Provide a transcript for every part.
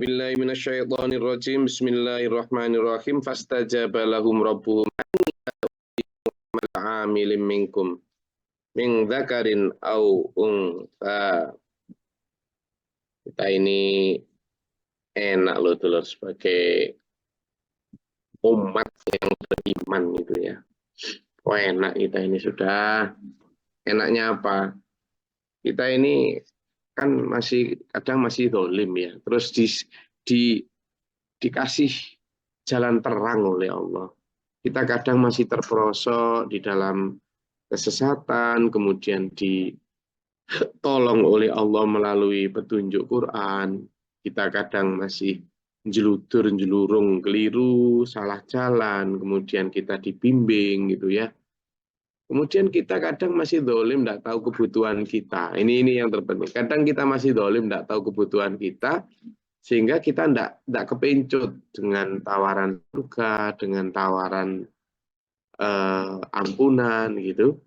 Billahi minasyaitonir rajim. Bismillahirrahmanirrahim. Fastajaba lahum rabbuhum amilin minkum min dzakarin au untha. Kita ini enak loh dulur sebagai umat yang beriman gitu ya. Oh enak kita ini sudah. Enaknya apa? Kita ini kan kadang masih dolim ya. Terus dikasih jalan terang oleh Allah. Kita kadang masih terperosok di dalam kesesatan, kemudian ditolong oleh Allah melalui petunjuk Quran. Kita kadang masih jelurung, keliru, salah jalan, kemudian kita dibimbing gitu ya. Kemudian kita kadang masih dolim, tidak tahu kebutuhan kita. Ini yang terpenting. Kadang kita masih dolim, tidak tahu kebutuhan kita, sehingga kita tidak kepencut dengan tawaran surga, dengan tawaran ampunan gitu.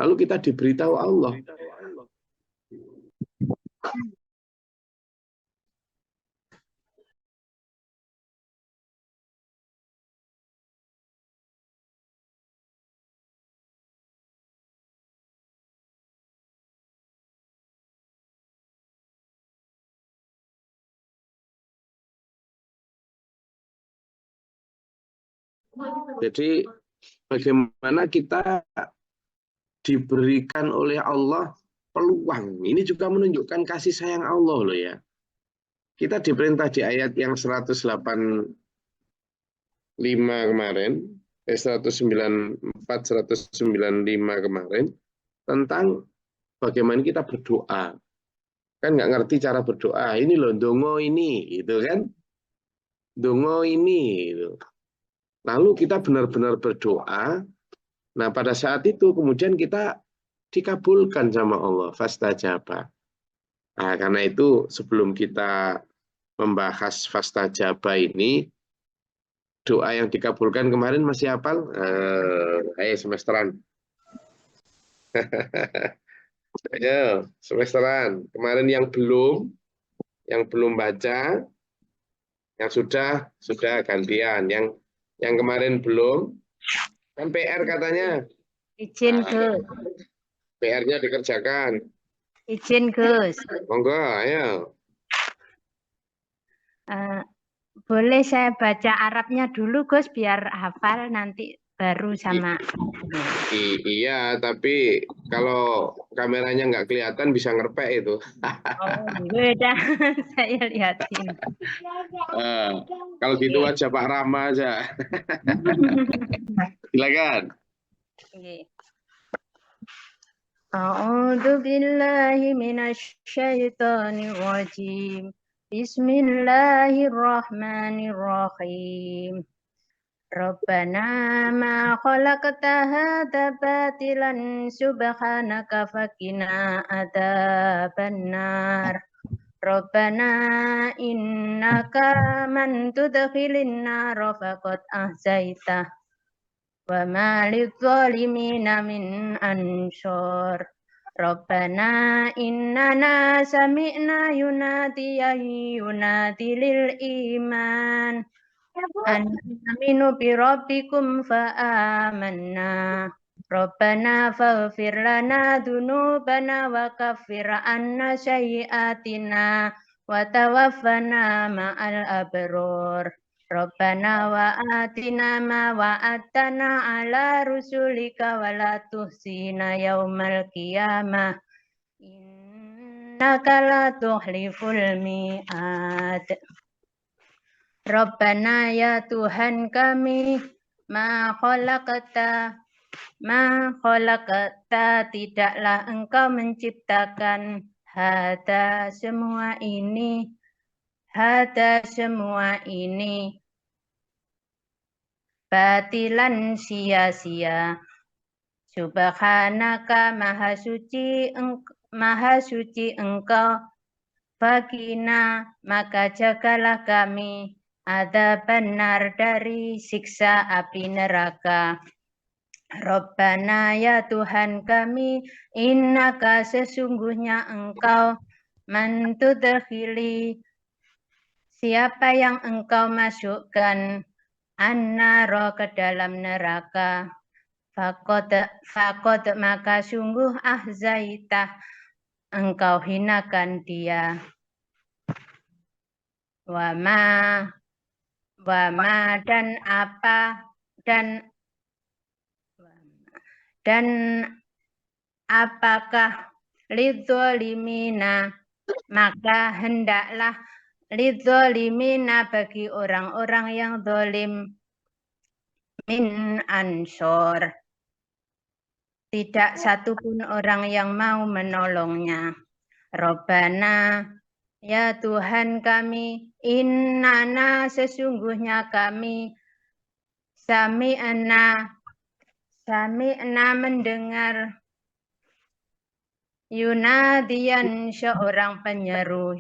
Lalu kita diberitahu Allah. Jadi bagaimana kita diberikan oleh Allah peluang. Ini juga menunjukkan kasih sayang Allah loh ya. Kita diperintah di ayat yang 185 kemarin, 194, 195 kemarin, tentang bagaimana kita berdoa. Kan nggak ngerti cara berdoa. Ini loh, dongo ini, gitu kan. Dongo ini, gitu. Lalu kita benar-benar berdoa. Nah, pada saat itu kemudian kita dikabulkan sama Allah, fastajaba. Nah, karena itu sebelum kita membahas fastajaba ini, doa yang dikabulkan kemarin masih hafal? Ayo semesteran. Ayo semesteran. Kemarin yang belum baca, yang sudah gantian. Yang kemarin belum, kan PR katanya. Izin Gus. PR-nya dikerjakan. Izin Gus. Monggo, ayo. Boleh saya baca Arabnya dulu Gus biar hafal nanti baru sama. Iya, tapi kalau kameranya nggak kelihatan bisa ngerpek itu. Oh, beda. Saya lihatin. Kalau gitu wajah Pak Rama aja. Silakan. A'udzu billahi minasy syaithanir rajim. Bismillahirrahmanirrahim. Rabbana ma khalaqta hadza batilan subhanaka faqina adzabannar. Rabbana innaka man tudkhilin nar faqad ahzaitah wa ma lidzalimina min ansor. Rabbana innana sami'na yunadiyan yunadi lil iman aminu bi rabbikum fa amanna. Rabbana faghfir lana dzunubana wa kaffir anna sayyi'atina wa tawaffana ma'al abror. Rabbana wa atina ma wa'adtana ala rusulika wa la tuhsina yaumal qiyamah. Innaka la tukhliful mi'ad. Rabbana ya Tuhan kami ma khalaqta tidaklah engkau menciptakan hada semua ini batilan sia-sia. Subhanaka maha suci engkau. Bagina maka jagalah kami ada benar dari siksa api neraka. Rabbana ya Tuhan kami, innaka sesungguhnya engkau mantudkhili Siapa yang engkau masukkan an-naro ke dalam neraka, fakot maka sungguh ahzaitah engkau hinakan dia. Wama dan apa dan apakah lidzolimina, maka hendaklah lidzolimina bagi orang-orang yang zalim min ansor, tidak satupun orang yang mau menolongnya. Robbana, ya Tuhan kami, innana sesungguhnya kami sami'na mendengar yunadian seorang penyeru,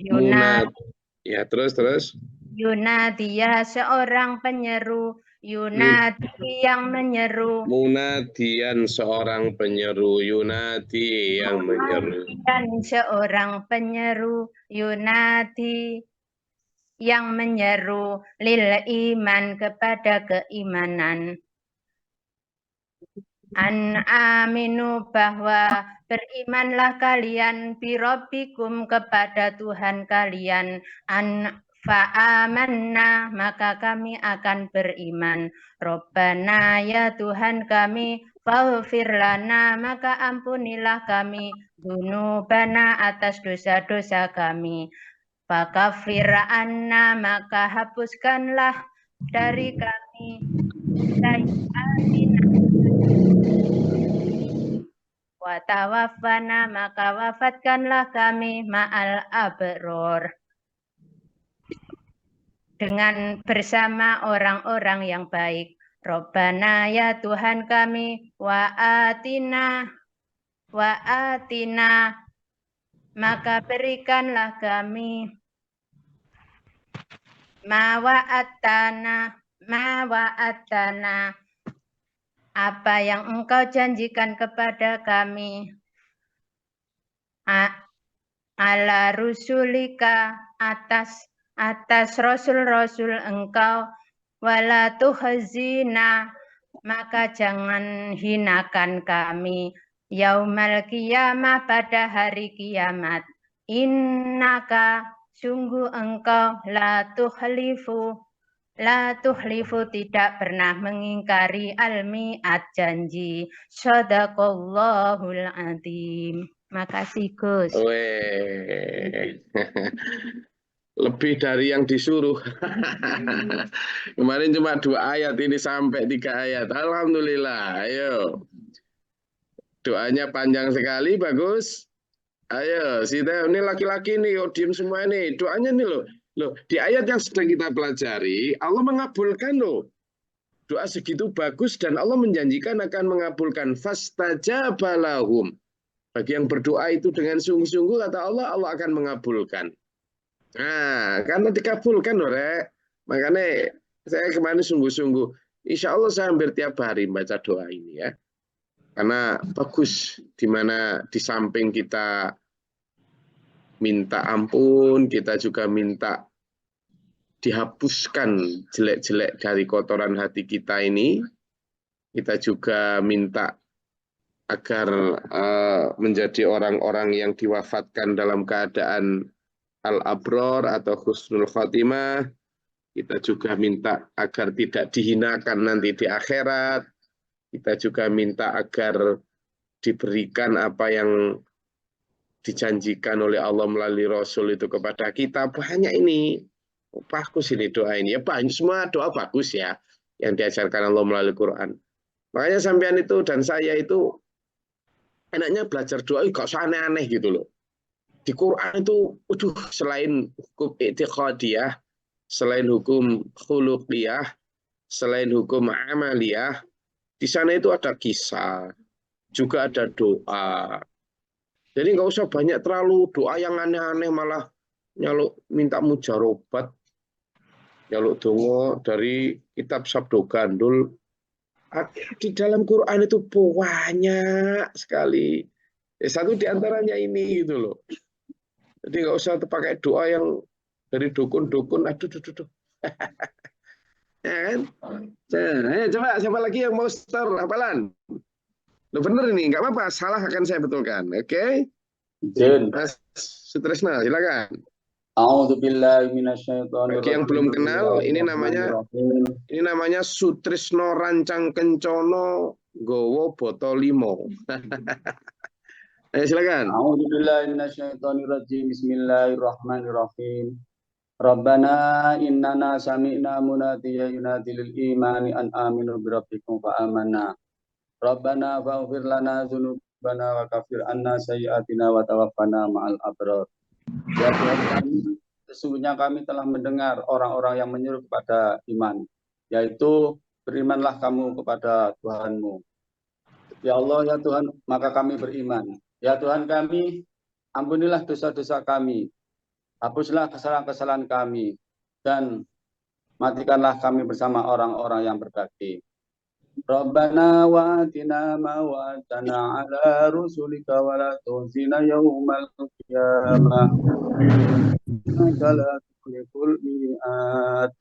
Ya, terus. Yunadia seorang penyeru, Yunadi yang menyeru. Munadian seorang penyeru, Yunadi yang menyeru. Dan seorang penyeru, Yunadi yang menyeru lil iman kepada keimanan. An aminu bahwa berimanlah kalian birobbikum kepada Tuhan kalian. An fa'amanna maka kami akan beriman. Robbana ya Tuhan kami, faghfir lana maka ampunilah kami dzunubana atas dosa-dosa kami. Fakafir anna maka hapuskanlah dari kami sayiatina wa tawaffana maka wafatkanlah kami ma'al abror dengan bersama orang-orang yang baik. Robbana ya Tuhan kami, wa atina maka berikanlah kami ma wa'atana apa yang engkau janjikan kepada kami ala rusulika atas rasul-rasul engkau, wala tuhzina maka jangan hinakan kami yaumal qiyamah pada hari kiamat. Innaka sungguh engkau la tuhlifu tidak pernah mengingkari al-mi'ad janji. Shadaqallahul adzim. Makasih Gus. Lebih dari yang disuruh. Kemarin cuma 2 ayat, ini sampai 3 ayat. Alhamdulillah. Ayo. Doanya panjang sekali, bagus. Ayo, Sita, ini laki-laki nih, diem semua nih. Doanya nih loh. Di ayat yang sedang kita pelajari, Allah mengabulkan loh. Doa segitu bagus dan Allah menjanjikan akan mengabulkan. Fastajaba lahum. Bagi yang berdoa itu dengan sungguh-sungguh, kata Allah, Allah akan mengabulkan. Nah, karena dikabulkan, Rek. Makanya saya kemarin sungguh-sungguh. Insya Allah saya hampir tiap hari baca doa ini ya. Karena bagus, dimana di samping kita minta ampun, kita juga minta dihapuskan jelek-jelek dari kotoran hati kita ini. Kita juga minta agar menjadi orang-orang yang diwafatkan dalam keadaan al-abror atau husnul khotimah. Kita juga minta agar tidak dihinakan nanti di akhirat. Kita juga minta agar diberikan apa yang dijanjikan oleh Allah melalui Rasul itu kepada kita. Banyak ini. Bagus ini doa ini. Ya banyak, semua doa bagus ya. Yang diajarkan Allah melalui Quran. Makanya sampean itu dan saya itu enaknya belajar doa, gak usah aneh-aneh gitu loh. Di Quran itu, selain hukum i'tiqadiyah, selain hukum khuluqiyah, selain hukum amaliyah, di sana itu ada kisah, juga ada doa. Jadi nggak usah banyak terlalu doa yang aneh-aneh, malah nyaluk minta mujarobat, nyaluk dongo dari kitab Sabdo Gandul. Di dalam Quran itu banyak sekali. Satu di antaranya ini gitu loh. Jadi nggak usah pakai doa yang dari dukun-dukun, aduh, aduh, aduh. Ya kan? Ayo, coba siapa lagi yang mau store hafalan? Lo bener ini, nggak apa-apa, salah akan saya betulkan. Oke? Izin. Mas Sutresna, silakan. A'udzubillahi Bagi yang minasyaitonirrajim. belum kenal, Bismillahirrahmanirrahim. ini namanya Sutrisno Rancang Kencono Gowo Botolimo. Ayo silakan. A'udzubillahi minasyaitonirrajim. Bismillahirrahmanirrahim. Rabbana innana sami'na munadiyan yunadi lil imani an aminu birabbikum fa amanna. Rabbana faghfir lana dzunubana wa kaffir anna sayyi'atina wa tawaffana ma'al abrar. Ya Tuhan kami, sesungguhnya kami telah mendengar orang-orang yang menyuruh kepada iman, yaitu berimanlah kamu kepada Tuhanmu. Ya Allah, ya Tuhan, maka kami beriman. Ya Tuhan kami, ampunilah dosa-dosa kami, hapuslah kesalahan-kesalahan kami, dan matikanlah kami bersama orang-orang yang berbakti. Rabbana wa atina ma wa'adtana ala rusulika wa la tuhzina yaumal qiyamah innaka la tukhliful mi'ad.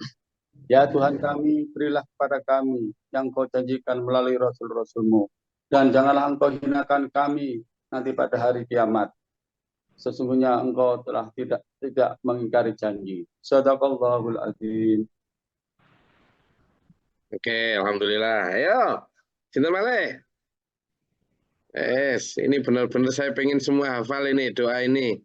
Ya Tuhan kami, berilah kepada kami yang kau janjikan melalui Rasul-Rasulmu, dan janganlah engkau hinakan kami nanti pada hari kiamat. Sesungguhnya engkau telah tidak mengingkari janji. Shadaqallahul adzim. Oke, alhamdulillah. Ayo, cinta malih. Ini benar-benar saya pengen semua hafal ini doa ini.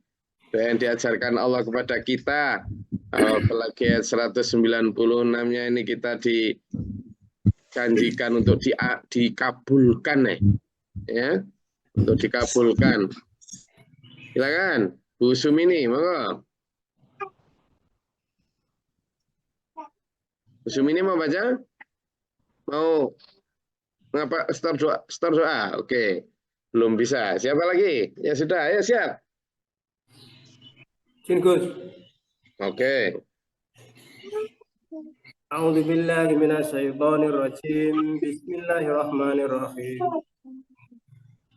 Doa yang diajarkan Allah kepada kita. Apalagi ayat 196-nya ini kita dijanjikan untuk dikabulkan ya. Untuk dikabulkan. Silakan, Bu Sumini, monggo. Bu Sumini mau baca? Mau ngapa start doa? Oke. Belum bisa. Siapa lagi? Ya sudah, ayo siap. Gus. Oke. A'udzubillahi minasyaitonirrajim. Bismillahirrahmanirrahim.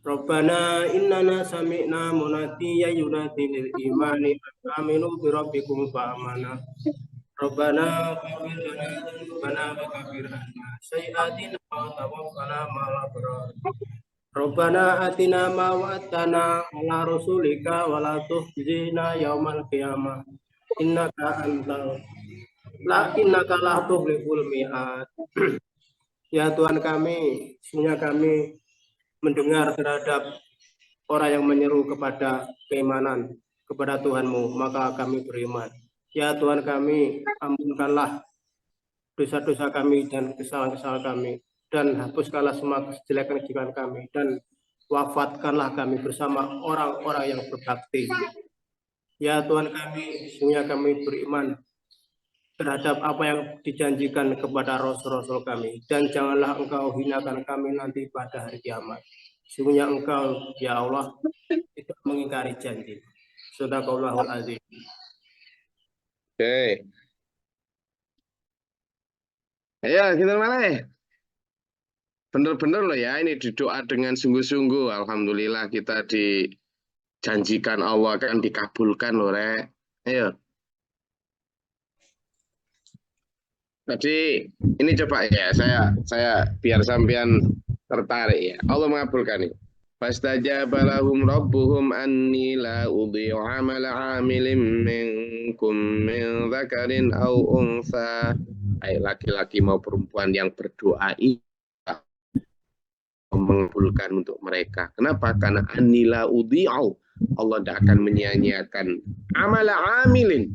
Rabbana innana sami'na munadiyan yunadi lil imani aminu bi rabbikum fa amana. Rabbana faghfir lana dzunubana wa kaffir anna sayyi'atina wa tawaffana ma'al abrar. Rabbana atina ma wa'adtana ala rasulika wa la tukhzina yaumal qiyamah innaka la tukhliful mi'ad. Ya Tuhan kami, sesungguhnya kami mendengar terhadap orang yang menyeru kepada keimanan kepada Tuhanmu, maka kami beriman. Ya Tuhan kami, ampunkanlah dosa-dosa kami dan kesalahan-kesalahan kami, dan hapuskanlah semua kejelekan-kejelekan kami, dan wafatkanlah kami bersama orang-orang yang berbakti. Ya Tuhan kami, sesungguhnya kami beriman terhadap apa yang dijanjikan kepada Rasul-Rasul kami, dan janganlah Engkau hinakan kami nanti pada hari kiamat. Sesungguhnya Engkau, ya Allah, tidak mengingkari janji. Shadaqallahul adzim. Oke. Ayo, kita malih. Benar-benar loh ya, ini didoa dengan sungguh-sungguh. Alhamdulillah kita dijanjikan Allah akan dikabulkan loh, Rek. Ayo. Tadi ini coba ya, saya biar sampean tertarik ya. Allah mengabulkan ini. Fastajaba lahum rabbuhum anni la udhi'u 'amala 'amilin minkum min dzakarin aw untha. Laki-laki mau perempuan yang berdoa ini mengabulkan untuk mereka. Kenapa? Karena anila udhi'u. Allah tidak akan menyia-nyiakan amala amilin.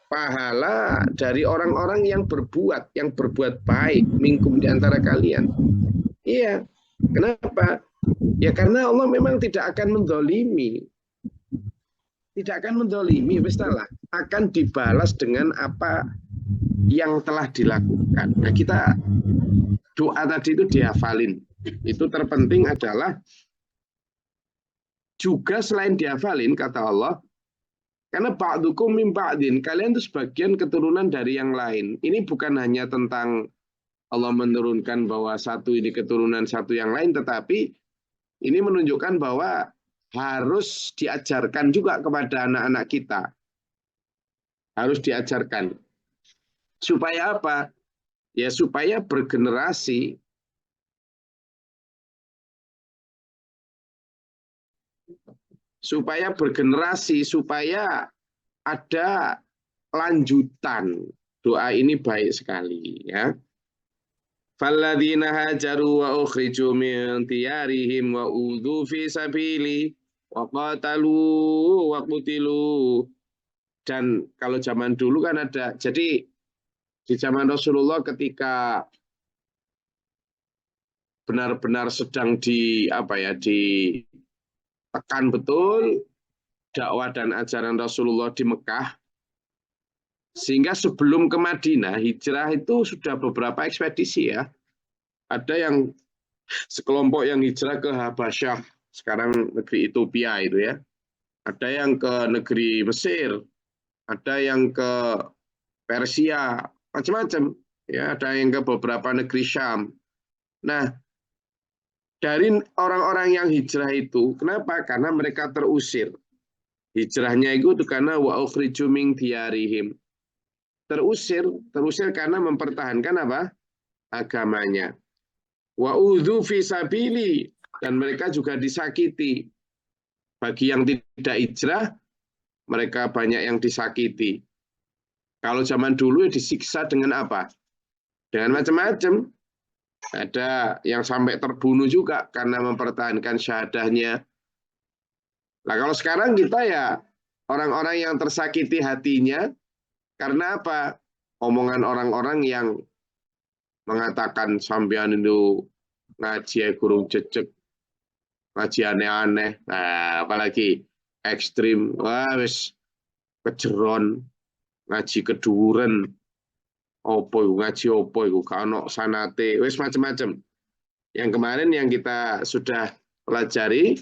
Pahala dari orang-orang yang berbuat baik minkum di antara kalian. Iya. Kenapa? Ya karena Allah memang tidak akan mendolimi. Tidak akan mendolimi, salah. Akan dibalas dengan apa yang telah dilakukan. Nah, kita doa tadi itu dihafalin. Itu terpenting adalah juga selain dihafalin, kata Allah, karena ba'dukum min ba'din, kalian itu sebagian keturunan dari yang lain. Ini bukan hanya tentang Allah menurunkan bahwa satu ini keturunan satu yang lain, tetapi ini menunjukkan bahwa harus diajarkan juga kepada anak-anak kita. harus diajarkan. Supaya apa? Ya supaya bergenerasi. Supaya bergenerasi, supaya ada lanjutan. Doa ini baik sekali ya. Falladzina hajaru wa ukhriju min diyarihim wa udhu fi sabili wa qatalu wa qutilu. Dan kalau zaman dulu kan ada, jadi di zaman Rasulullah ketika benar-benar sedang ditekan betul dakwah dan ajaran Rasulullah di Mekah, sehingga sebelum ke Madinah hijrah itu sudah beberapa ekspedisi ya. Ada yang sekelompok yang hijrah ke Habasyah, sekarang negeri Ethiopia itu ya. Ada yang ke negeri Mesir, ada yang ke Persia, macam-macam ya, ada yang ke beberapa negeri Syam. Nah, dari orang-orang yang hijrah itu, kenapa? Karena mereka terusir. Hijrahnya itu karena wa ukhriju min diyarihim. Terusir karena mempertahankan apa? Agamanya. Wa udzu fi sabili, dan mereka juga disakiti. Bagi yang tidak hijrah, mereka banyak yang disakiti. Kalau zaman dulu ya disiksa dengan apa? Dengan macam-macam. Ada yang sampai terbunuh juga karena mempertahankan syahadahnya. Nah, kalau sekarang kita ya orang-orang yang tersakiti hatinya karena apa? Omongan orang-orang yang mengatakan sampean itu ngaji gurung jejek, ngaji aneh-aneh, nah, apalagi ekstrim, wah wis kejeron, ngaji keduren, ngaji opo iku kano sanate, wis macam-macam. Yang kemarin yang kita sudah pelajari,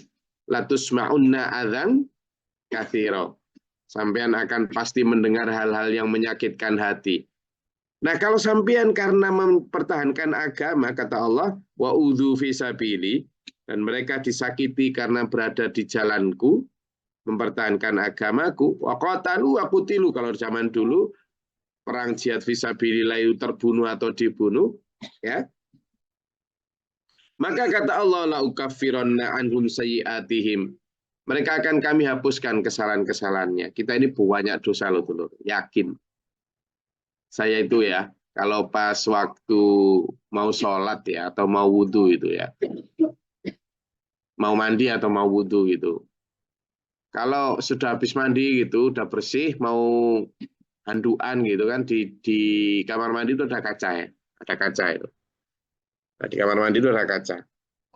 latusma'unna adzan katsira. Sampean akan pasti mendengar hal-hal yang menyakitkan hati. Nah, kalau sampean karena mempertahankan agama, kata Allah, wa udzu fi sabili, dan mereka disakiti karena berada di jalanku, mempertahankan agamaku, wa qatalu wa qutilu, kalau zaman dulu perang jihad fi sabilillah itu terbunuh atau dibunuh, ya. Maka kata Allah, la ukaffiranna anhum sayyi'atihim. Mereka akan kami hapuskan kesalahan-kesalahannya. Kita ini banyak dosa loh, dulur. Yakin. Saya itu ya, kalau pas waktu mau sholat ya, atau mau wudhu itu ya, mau mandi atau mau wudhu gitu. Kalau sudah habis mandi gitu, udah bersih, mau handuan gitu kan, di kamar mandi itu ada kaca ya, ada kaca itu. Nah, di kamar mandi itu ada kaca.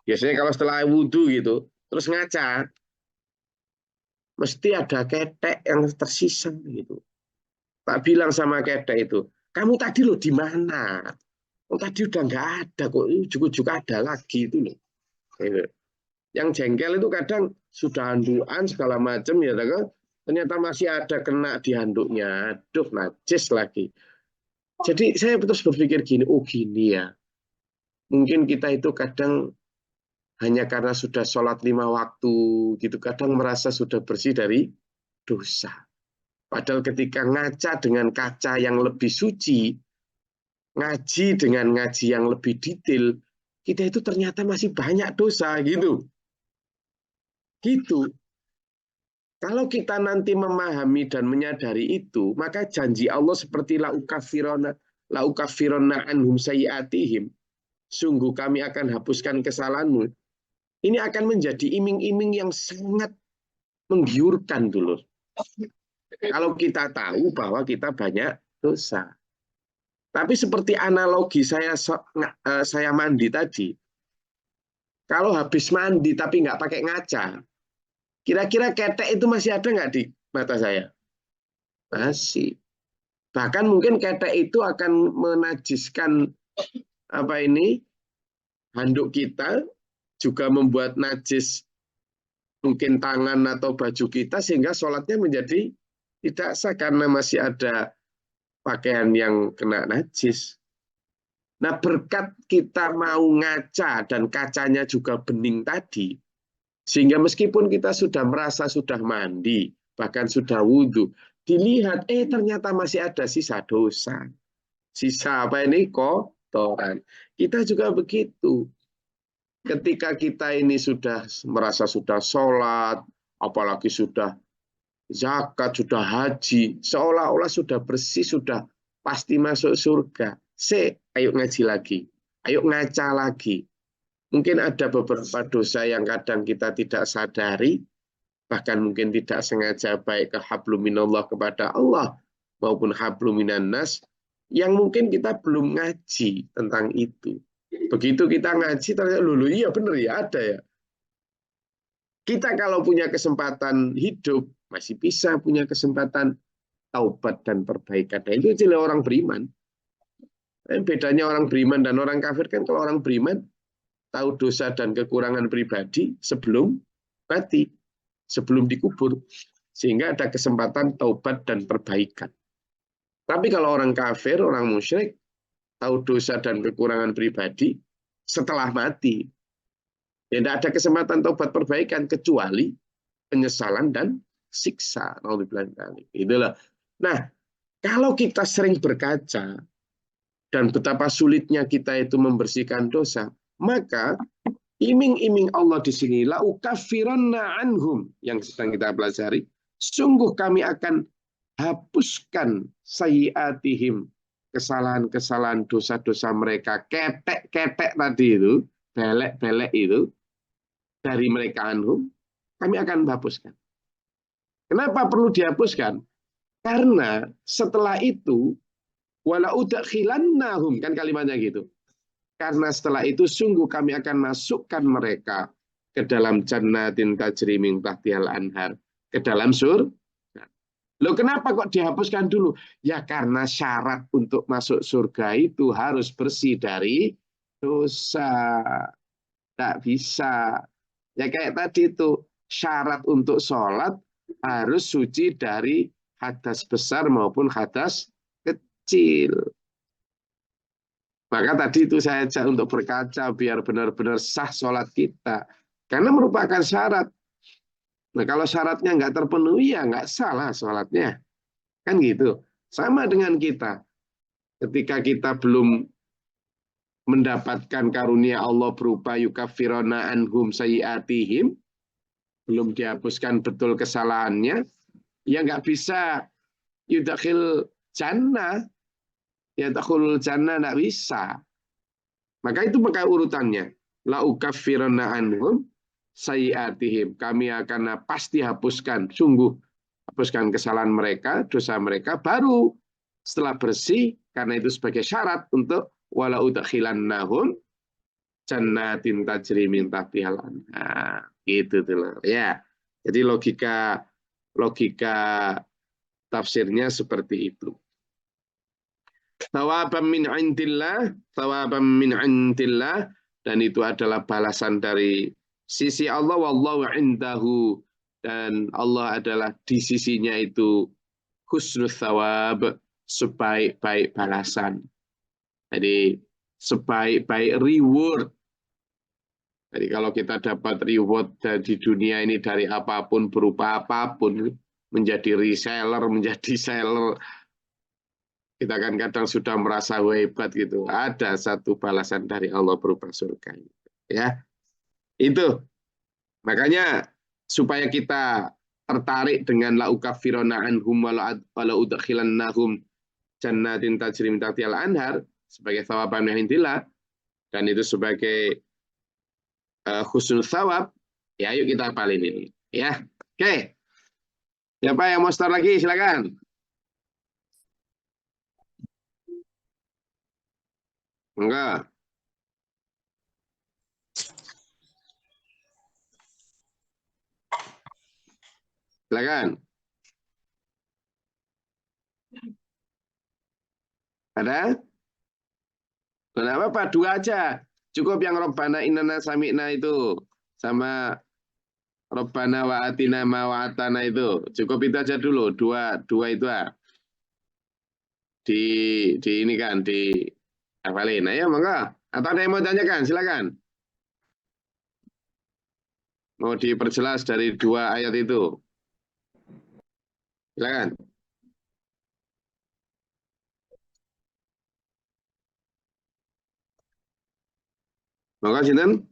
Biasanya kalau setelah wudhu gitu, terus ngaca, mesti ada ketek yang tersisa gitu. Tak bilang sama ketek itu, kamu tadi loh di mana? Oh, tadi udah nggak ada kok, ujuk-ujuk ada lagi itu loh. Yang jengkel itu kadang sudah handuan segala macam ya, ternyata masih ada kena di handuknya, aduh najis lagi. Jadi saya terus berpikir gini, oh gini ya, mungkin kita itu kadang hanya karena sudah sholat 5 waktu gitu, kadang merasa sudah bersih dari dosa. Padahal ketika ngaca dengan kaca yang lebih suci, ngaji dengan ngaji yang lebih detail, kita itu ternyata masih banyak dosa gitu. Gitu. Kalau kita nanti memahami dan menyadari itu, maka janji Allah seperti la ukafironna anhum sayyi'atihim. Sungguh kami akan hapuskan kesalahanmu. Ini akan menjadi iming-iming yang sangat menggiurkan dulu. Kalau kita tahu bahwa kita banyak dosa. Tapi seperti analogi saya mandi tadi, kalau habis mandi tapi nggak pakai ngaca, kira-kira ketek itu masih ada nggak di mata saya? Masih. Bahkan mungkin ketek itu akan menajiskan handuk kita, juga membuat najis mungkin tangan atau baju kita, sehingga sholatnya menjadi tidak sah karena masih ada pakaian yang kena najis. Nah, berkat kita mau ngaca dan kacanya juga bening tadi, sehingga meskipun kita sudah merasa sudah mandi, bahkan sudah wudhu, dilihat, ternyata masih ada sisa dosa. Sisa apa ini? Kotoran. Kita juga begitu. Ketika kita ini sudah merasa sudah sholat, apalagi sudah zakat, sudah haji, seolah-olah sudah bersih, sudah pasti masuk surga. Ayo ngaji lagi, ayo ngaca lagi. Mungkin ada beberapa dosa yang kadang kita tidak sadari, bahkan mungkin tidak sengaja baik ke hablum minallah kepada Allah maupun hablum minannas, yang mungkin kita belum ngaji tentang itu. Begitu kita ngaji, ternyata lulu iya benar ya ada ya. Kita kalau punya kesempatan hidup, masih bisa punya kesempatan taubat dan perbaikan. Nah, itu jelas orang beriman. Bedanya orang beriman dan orang kafir kan, kalau orang beriman tahu dosa dan kekurangan pribadi sebelum mati, sebelum dikubur, sehingga ada kesempatan taubat dan perbaikan. Tapi kalau orang kafir, orang musyrik, tahu dosa dan kekurangan pribadi setelah mati. Ya, tidak ada kesempatan taubat perbaikan kecuali penyesalan dan siksa. Itulah. Nah, kalau kita sering berkaca dan betapa sulitnya kita itu membersihkan dosa, maka iming-iming Allah di sini, la ukaffiranna anhum, yang sedang kita pelajari, sungguh kami akan hapuskan sayyiatihim, kesalahan-kesalahan dosa-dosa mereka, ketek-ketek tadi itu, belek-belek itu, dari mereka anhum, kami akan hapuskan. Kenapa perlu dihapuskan? Karena setelah itu, wala udkhilannahum, kan kalimatnya gitu. Karena setelah itu sungguh kami akan masukkan mereka ke dalam jannatin tajri min tahtihal anhar, ke dalam surga. Loh, kenapa kok dihapuskan dulu? Ya karena syarat untuk masuk surga itu harus bersih dari dosa. Tak bisa. Ya kayak tadi itu, syarat untuk sholat harus suci dari hadas besar maupun hadas kecil. Maka tadi itu saya ajak untuk berkaca biar benar-benar sah sholat kita. Karena merupakan syarat. Nah, kalau syaratnya nggak terpenuhi, ya nggak salah sholatnya. Kan gitu. Sama dengan kita. Ketika kita belum mendapatkan karunia Allah berupa yukaffirona anhum sayyiatihim, belum dihapuskan betul kesalahannya, ya nggak bisa yudakhil jannah. Ya dakhul jannah nggak bisa. Maka itu maka urutannya. La ukaffiranna anhum sayyiatihim. Kami akan pasti hapuskan, sungguh hapuskan kesalahan mereka, dosa mereka, baru setelah bersih, karena itu sebagai syarat untuk wala udkhilannahum jannatin tajri min tahtihal anhar. Gitu tuh ya. Jadi logika tafsirnya seperti itu. Thawaban min indillah, dan itu adalah balasan dari sisi Allah, wallahu indahu, dan Allah adalah di sisinya itu husnul thawab, sebaik-baik balasan. Jadi sebaik-baik reward. Jadi kalau kita dapat reward di dunia ini dari apapun, berupa apapun, menjadi reseller, menjadi seller, kita kan kadang sudah merasa hebat gitu. Ada satu balasan dari Allah berupa surga. Ya, itu. Makanya supaya kita tertarik dengan la ukafirona anhum wala udkhilannahum jannatin tajri min tahtihal anhar sebagai thawaban min indillah, dan itu sebagai husnul thawab. Ya, yuk kita hafalin ini. Ya, oke. Siapa yang mau start lagi? Silakan. Enggak. Silakan. Ada? Kenapa apa? Dua aja. Cukup yang Rabbana innana sami'na itu. Sama Rabbana wa atina ma wa'atana itu. Cukup itu aja dulu. Dua itu ah. Di ini kan, di hafalin. Ayo, monggo. Atau ada yang mau tanyakan? Silakan. Mau diperjelas dari dua ayat itu. Silakan. Maka sinten?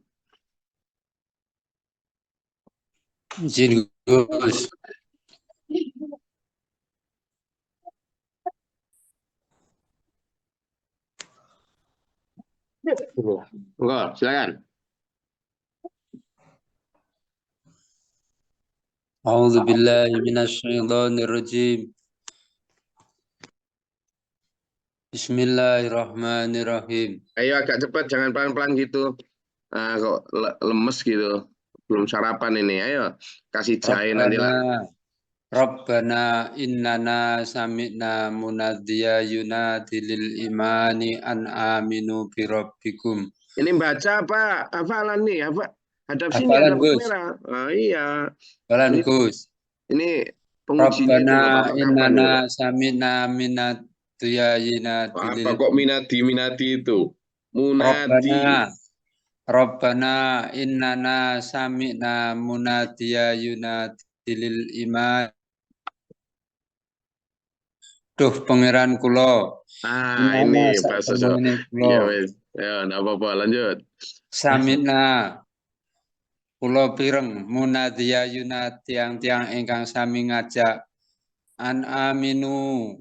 Izin Gus. Enggak, silakan. A'udzu billahi minasyaitonir rajim. Bismillahirrahmanirrahim. Ayo agak cepat, jangan pelan-pelan gitu. Kok lemes gitu. Belum sarapan ini. Ayo, kasih jahe nanti lah. Rabbana innana sami'na munadiya yunadi lil imani an aminu bi rabbikum. Ini baca apa? Hafalan nih, hadap sini Hafalan, ada Gus. kamera. Iya. Hafalan, Ini, Gus. ini pengujinya itu Rabbana Bapak kapan dulu? innana sami'na minadiya yunadi Apa lil kok minati itu? Munadi. Rabbana innana sami'na munadiya yunadi lil iman. Duh pangeran kula. Ini bahasa so. Iya wes. Ya, enggak apa-apa, lanjut. Sami'na kula pireng munadiya yunat tiang-tiang ingkang sami ngajak an aminu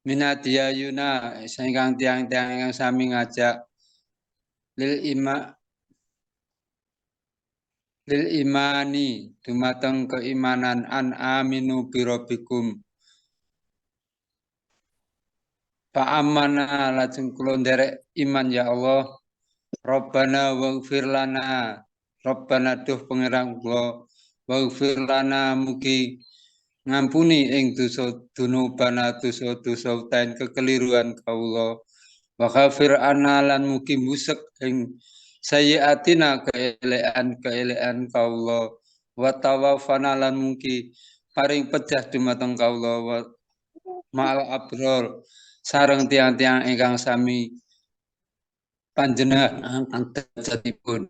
minadiya yuna ingkang tiang-tiang ingkang sami ngajak lil imani dumateng keimanan an aminu birabbikum fa amana lajeng kula nderek iman ya Allah Rabbana waghfir lana Rabbana duh pangeran kula waghfir lana mugi ngampuni ing dosa dunubana dosa-dosa utahen kekeliruan kaula wa ghafir anna lan mugi musek ing sayiatina keelekan kaula wa tawaffana lan mugi paring pejah dumateng kaula wa ma'al abror sareng tiang-tiang ingkang sami panjenengan derajatipun.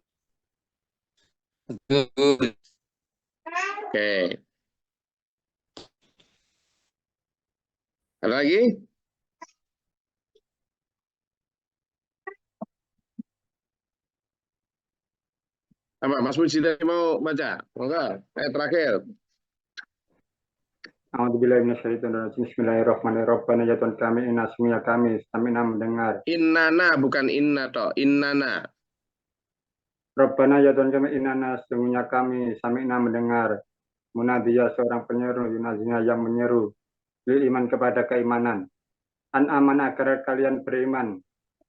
Betul. Oke. Ada lagi? Apa Mas Puji tadi mau baca? Enggak. Terakhir. A'udzubillahi minasyaitonirrajim. Bismillahirrahmanirrahim. Rabbana ya Tuhan kami, inna sesungguhnya kami, sami'na mendengar. Innana bukan inna toh, innana. Rabbana ya Tuhan kami, innana sesungguhnya kami, sami'na mendengar. Munadiyah seorang penyeru, yunazinya yang menyeru. Lil iman kepada keimanan. An aman agar kalian beriman.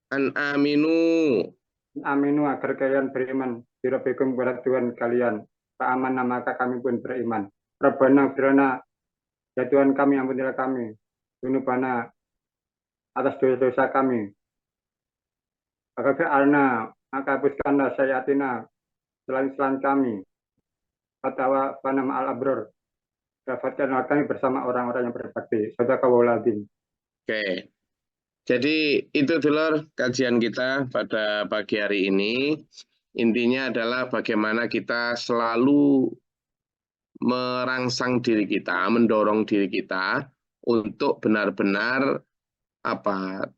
An aminu. Aminu agar kalian beriman. Birabbikum kepada Tuhan kalian. Fa'aman maka kami pun beriman. Rabbana firana. Ya Tuhan kami, ampunilah kami. Dunubana atas dosa-dosa kami. Maka fi'alna, maka hapuskanlah sayatina selain kami. Fatawa panam al-abror. Dapatkanlah kami bersama orang-orang yang berbakti. Sadaqallahul. Oke. Jadi itu dulur kajian kita pada pagi hari ini. Intinya adalah bagaimana kita selalu merangsang diri kita, mendorong diri kita untuk benar-benar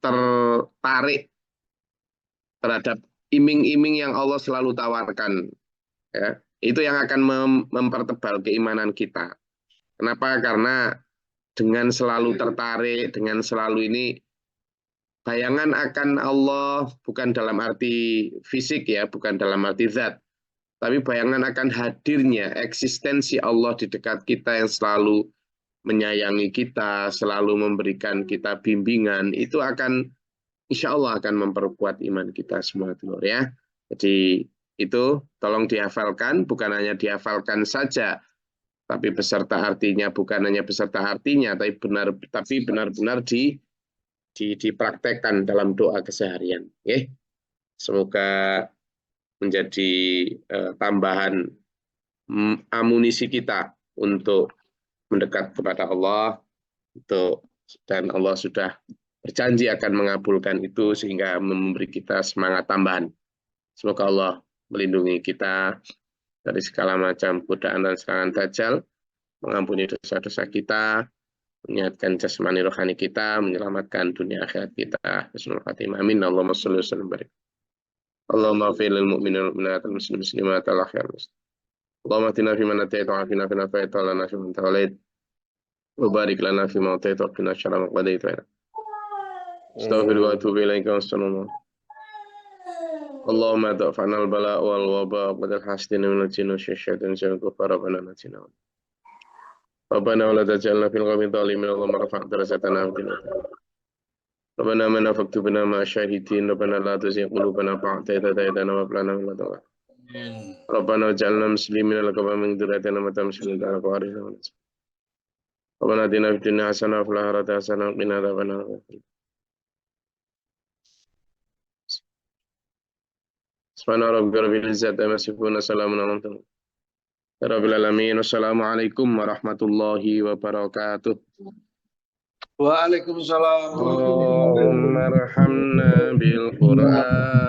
tertarik terhadap iming-iming yang Allah selalu tawarkan. Ya, itu yang akan mempertebal keimanan kita. Kenapa? Karena dengan selalu tertarik, dengan selalu ini, bayangan akan Allah bukan dalam arti fisik ya, bukan dalam arti zat. Tapi bayangan akan hadirnya eksistensi Allah di dekat kita yang selalu menyayangi kita, selalu memberikan kita bimbingan, itu akan insya Allah akan memperkuat iman kita semua dulu ya. Jadi itu tolong dihafalkan, bukan hanya dihafalkan saja, tapi beserta artinya, bukan hanya beserta artinya, tapi benar-benar dipraktekkan dalam doa keseharian. Okay? Semoga menjadi tambahan amunisi kita untuk mendekat kepada Allah, dan Allah sudah berjanji akan mengabulkan itu sehingga memberi kita semangat tambahan. Semoga Allah melindungi kita dari segala macam godaan dan serangan dajjal, mengampuni dosa-dosa kita, menyehatkan jasmani rohani kita, menyelamatkan dunia akhirat kita. Husnul khatimah. Amin. Allahumma sholli wa sallim. Allahumma ighfir lil mu'minina wal mu'minat wal muslimat al akhyar. Allahumma ahdina fi man hadayt wa afina fi man afayt wa lana fi man tawallayt. Wa barik lana fi ma atayt wa qina syarra ma qadayt. Astaghfiruka wa atubu ilaika wa astaghfirullah. Allahumma da'fa'na al-bala' wal waba' wa al-hasidina min al-jinni wasyaitan wa kufar rabbana atina. Rabbana wa la taj'alna fil qawmi dhalimin. Allahumma rfa' darajatana wa qina. Rabbana man faktubna ma syahidin. Rabbana la tuzigh qulubana ba'da idh hadaytana wa hab lana min ladunka. Rabbana waj'alna muslimina laka wa min dhurriyyatina ummatan muslimatan laka wa arina. Rabbana atina fid dunya hasanah wa fil akhirati hasanah wa qina adzabannar. Subhana rabbika rabbil izzati amma yasifun, salamun alal mursalin. Rabbil alamin. Wassalamualaikum warahmatullahi wabarakatuh. Waalaikumsalam. Allahumma arhamna bil Qur'an